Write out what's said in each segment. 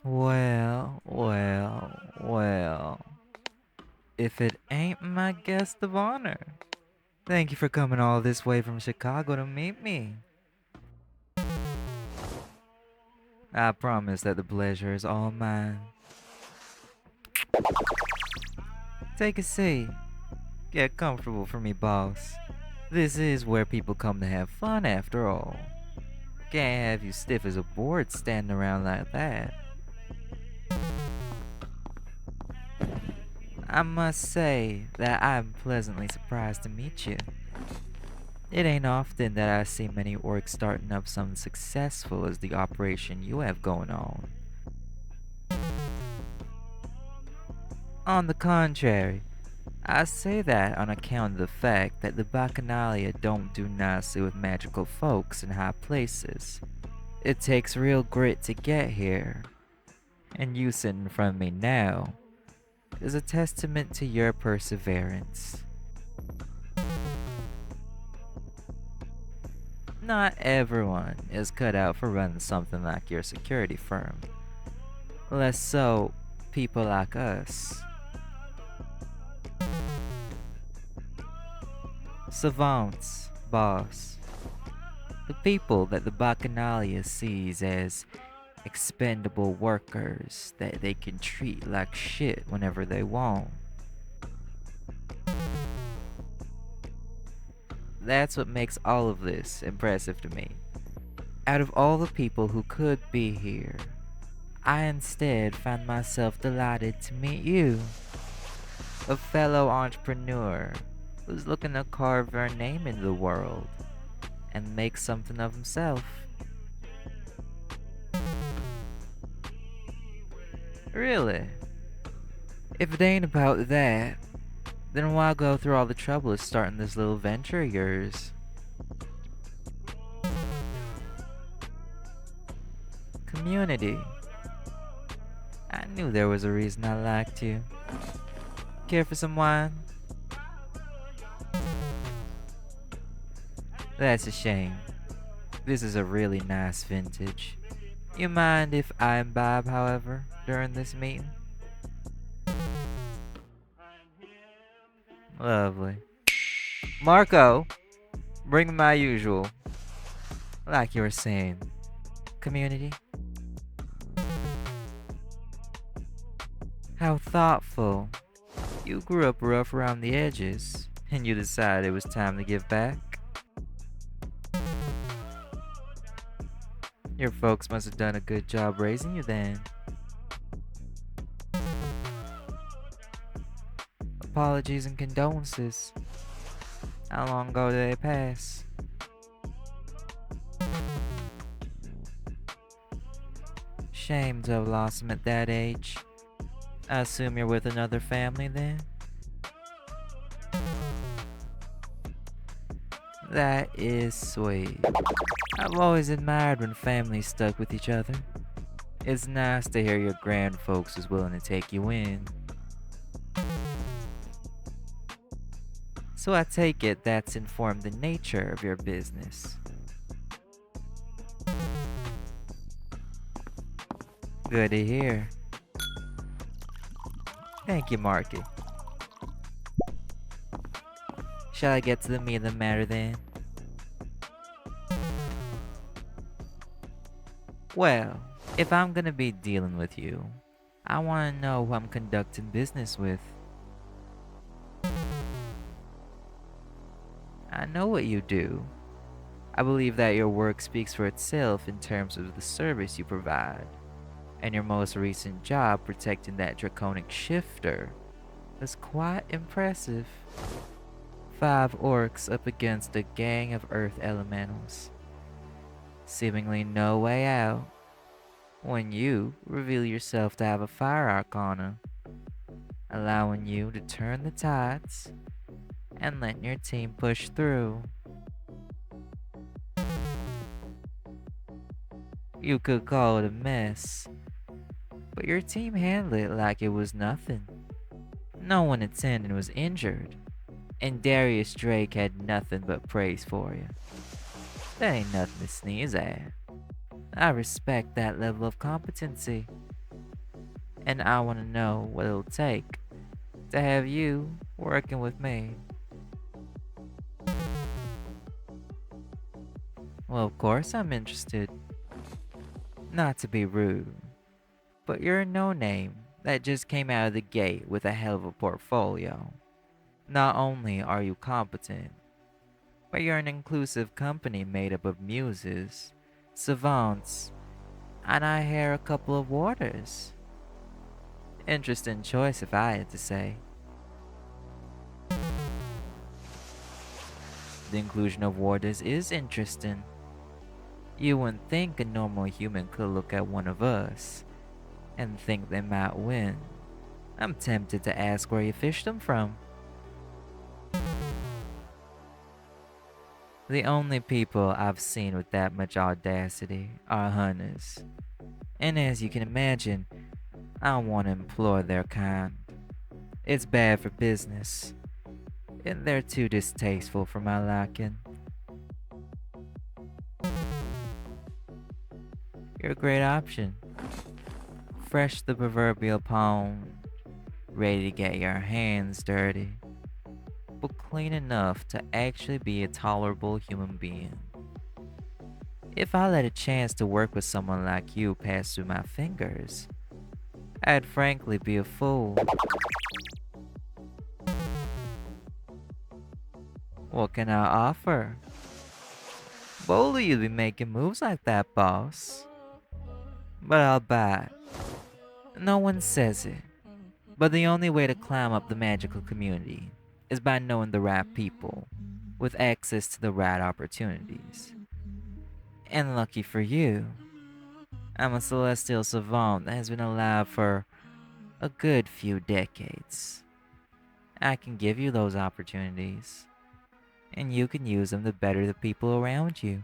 Well. If it ain't my guest of honor. Thank you for coming all this way from Chicago to meet me. I promise that the pleasure is all mine. Take a seat. Get comfortable for me, boss. This is where people come to have fun after all. Can't have you stiff as a board standing around like that. I must say that I'm pleasantly surprised to meet you. It ain't often that I see many orcs starting up something successful as the operation you have going on. On the contrary, I say that on account of the fact that the Bacchanalia don't do nicely with magical folks in high places. It takes real grit to get here, and you sitting in front of me now is a testament to your perseverance. Not everyone is cut out for running something like your security firm. Less so, people like us. Savants, boss. The people that the Bacchanalia sees as expendable workers that they can treat like shit whenever they want. That's what makes all of this impressive to me. Out of all the people who could be here, I instead find myself delighted to meet you, a fellow entrepreneur who's looking to carve her name in the world and make something of himself. Really? If it ain't about that, then why go through all the trouble of starting this little venture of yours? Community. I knew there was a reason I liked you. Care for some wine? That's a shame. This is a really nice vintage. You mind if I imbibe, however, during this meeting? Lovely. Marco, bring me my usual. Like you were saying, community. How thoughtful. You grew up rough around the edges, and you decided it was time to give back. Your folks must have done a good job raising you then. Apologies and condolences. How long ago did they pass? Shame to have lost him at that age. I assume you're with another family then? That is sweet. I've always admired when families stuck with each other. It's nice to hear your grand folks was willing to take you in. So I take it that's informed the nature of your business. Good to hear. Thank you, Marky. Shall I get to the meat of the matter then? Well, if I'm gonna be dealing with you, I wanna know who I'm conducting business with. I know what you do. I believe that your work speaks for itself in terms of the service you provide. And your most recent job protecting that draconic shifter was quite impressive. 5 orcs up against a gang of earth elementals. Seemingly no way out when you reveal yourself to have a fire arcana, allowing you to turn the tides and letting your team push through. You could call it a mess, but your team handled it like it was nothing. No one attended was injured, and Darius Drake had nothing but praise for you. That ain't nothing to sneeze at. I respect that level of competency. and I want to know what it'll take to have you working with me. Well, of course I'm interested. Not to be rude, but you're a no-name that just came out of the gate with a hell of a portfolio. Not only are you competent, but you're an inclusive company made up of muses, savants, and I hear a couple of warders. Interesting choice if I had to say. The inclusion of warders is interesting. You wouldn't think a normal human could look at one of us and think they might win. I'm tempted to ask where you fished them from. The only people I've seen with that much audacity are hunters. And as you can imagine, I don't want to employ their kind. It's bad for business, and they're too distasteful for my liking. You're a great option. Fresh the proverbial pond, ready to get your hands dirty, but clean enough to actually be a tolerable human being. If I let a chance to work with someone like you pass through my fingers, I'd frankly be a fool. What can I offer? Bold of you to be making moves like that, boss. But I'll buy it. No one says it, but the only way to climb up the magical community is by knowing the right people with access to the right opportunities. And lucky for you, I'm a celestial savant that has been alive for a good few decades. I can give you those opportunities, and you can use them to better the people around you.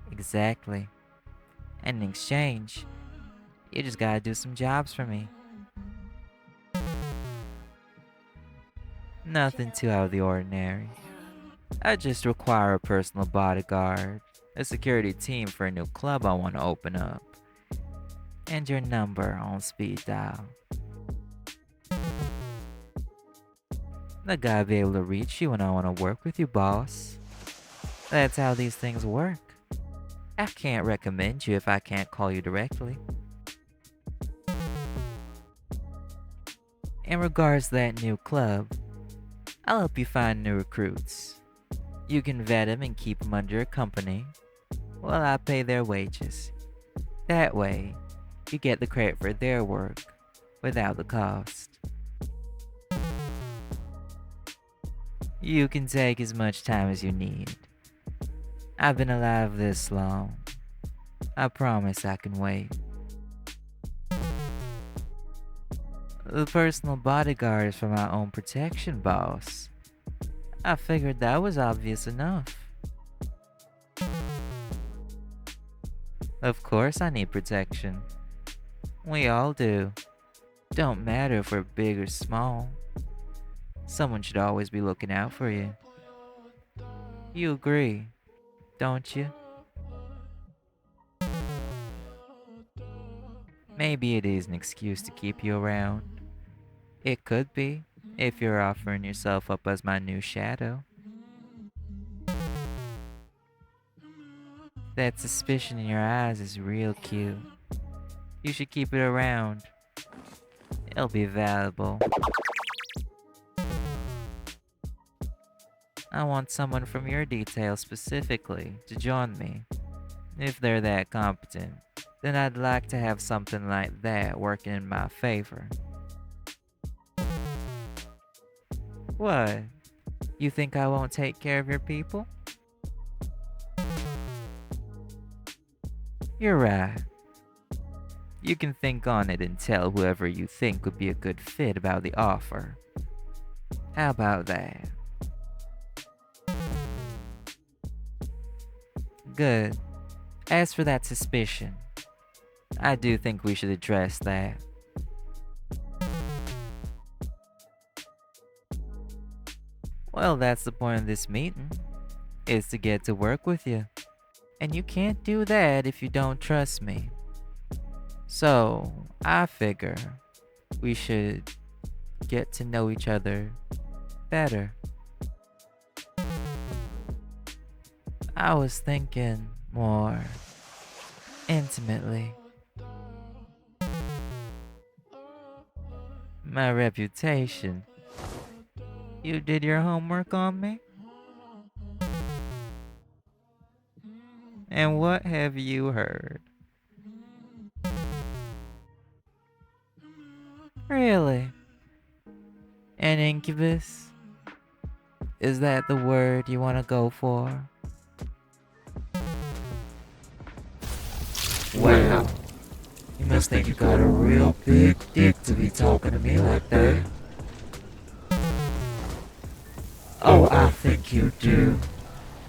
Exactly. And in exchange, you just gotta do some jobs for me. Nothing too out of the ordinary. I just require a personal bodyguard, a security team for a new club I want to open up, and your number on speed dial. I gotta be able to reach you when I want to work with you, boss. That's how these things work. I can't recommend you if I can't call you directly. In regards to that new club, I'll help you find new recruits. You can vet them and keep them under your company while I pay their wages. That way, you get the credit for their work without the cost. You can take as much time as you need. I've been alive this long. I promise I can wait. The personal bodyguard is for my own protection, boss. I figured that was obvious enough. Of course I need protection. We all do. Don't matter if we're big or small. Someone should always be looking out for you. You agree, don't you? Maybe it is an excuse to keep you around. It could be, if you're offering yourself up as my new shadow. That suspicion in your eyes is real cute. You should keep it around. It'll be valuable. I want someone from your detail specifically to join me. If they're that competent, then I'd like to have something like that working in my favor. What? You think I won't take care of your people? You're right. You can think on it and tell whoever you think would be a good fit about the offer. How about that? Good. As for that suspicion, I do think we should address that. Well, that's the point of this meeting, is to get to work with you. And you can't do that if you don't trust me. So, I figure we should get to know each other better. I was thinking more intimately. My reputation. You did your homework on me? And what have you heard? Really? An incubus? Is that the word you want to go for? Well, you must think you got a real big dick to be talking to me like that. Oh, I think you do.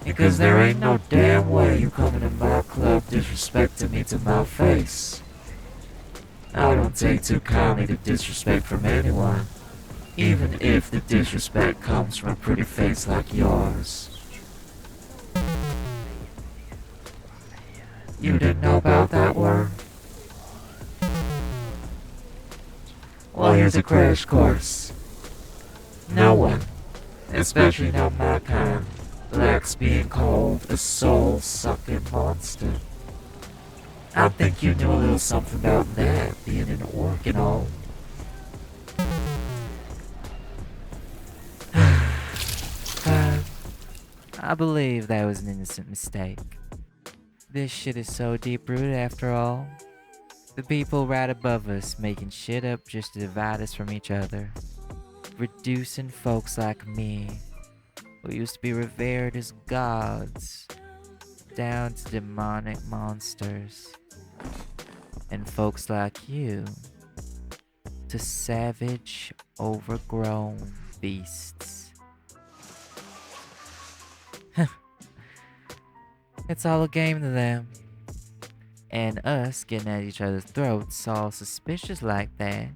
Because there ain't no damn way you coming to my club disrespecting me to my face. I don't take too kindly to disrespect from anyone, even if the disrespect comes from a pretty face like yours. You didn't know about that word? Well, here's a crash course. No one, especially not my kind, likes being called a soul-sucking monster. I think you knew a little something about that, being an orc and all. I believe that was an innocent mistake. This shit is so deep-rooted after all. The people right above us making shit up just to divide us from each other. Reducing folks like me, who used to be revered as gods, down to demonic monsters. And folks like you to savage, overgrown beasts. It's all a game to them. And us getting at each other's throats all suspicious like that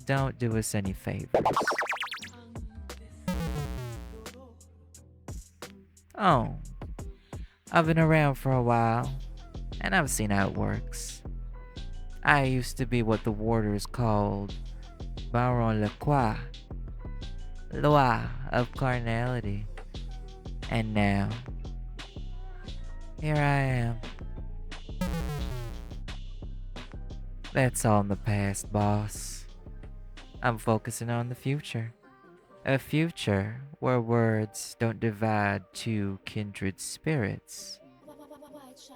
don't do us any favors. Oh, I've been around for a while, and I've seen how it works. I used to be what the warders called Baron LaCroix, Loi of Carnality. And now, here I am. That's all in the past, boss. I'm focusing on the future. A future where words don't divide two kindred spirits,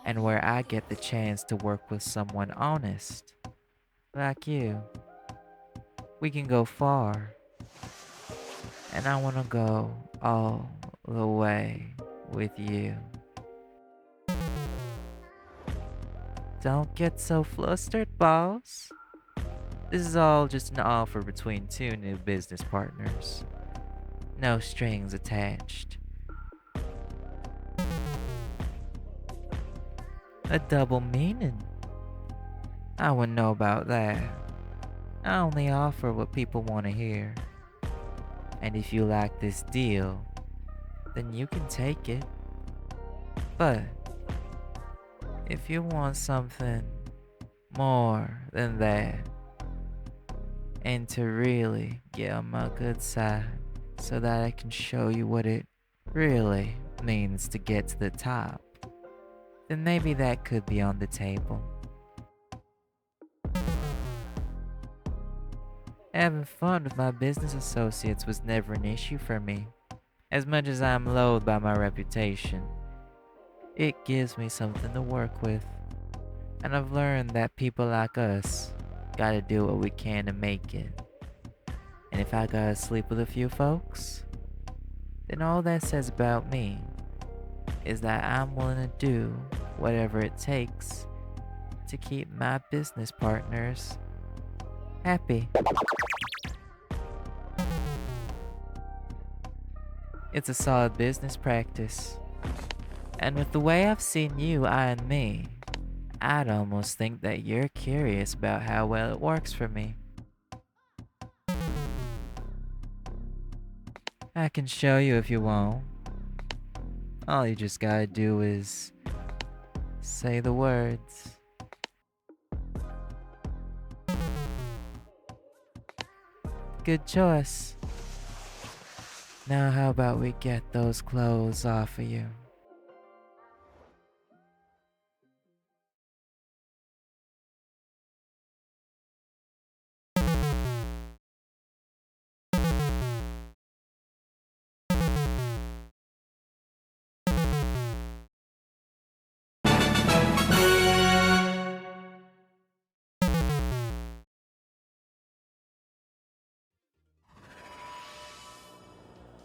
and where I get the chance to work with someone honest, like you. We can go far, and I want to go all the way with you. Don't get so flustered, boss. This is all just an offer between two new business partners. No strings attached. A double meaning? I wouldn't know about that. I only offer what people want to hear. And if you like this deal, then you can take it. But if you want something more than that, and to really get on my good side so that I can show you what it really means to get to the top, then maybe that could be on the table. Having fun with my business associates was never an issue for me. As much as I'm loathed by my reputation, it gives me something to work with. And I've learned that people like us gotta do what we can to make it. And if I gotta sleep with a few folks, then all that says about me is that I'm willing to do whatever it takes to keep my business partners happy. It's a solid business practice. And with the way I've seen you eyeing me, I'd almost think that you're curious about how well it works for me. I can show you if you want. All you just gotta do is say the words. good choice. Now how about we get those clothes off of you?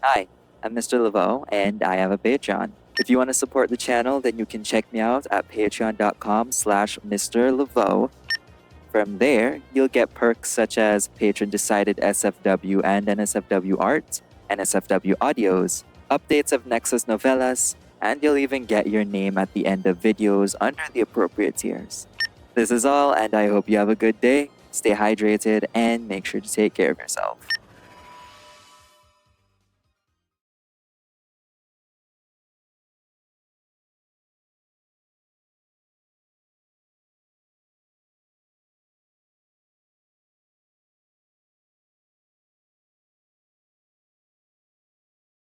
Hi, I'm Mr. Laveau, and I have a Patreon. If you want to support the channel, then you can check me out at patreon.com/Mr. Laveau. From there, you'll get perks such as patron-decided SFW and NSFW art, NSFW audios, updates of NeXus novellas, and you'll even get your name at the end of videos under the appropriate tiers. This is all, and I hope you have a good day, stay hydrated, and make sure to take care of yourself.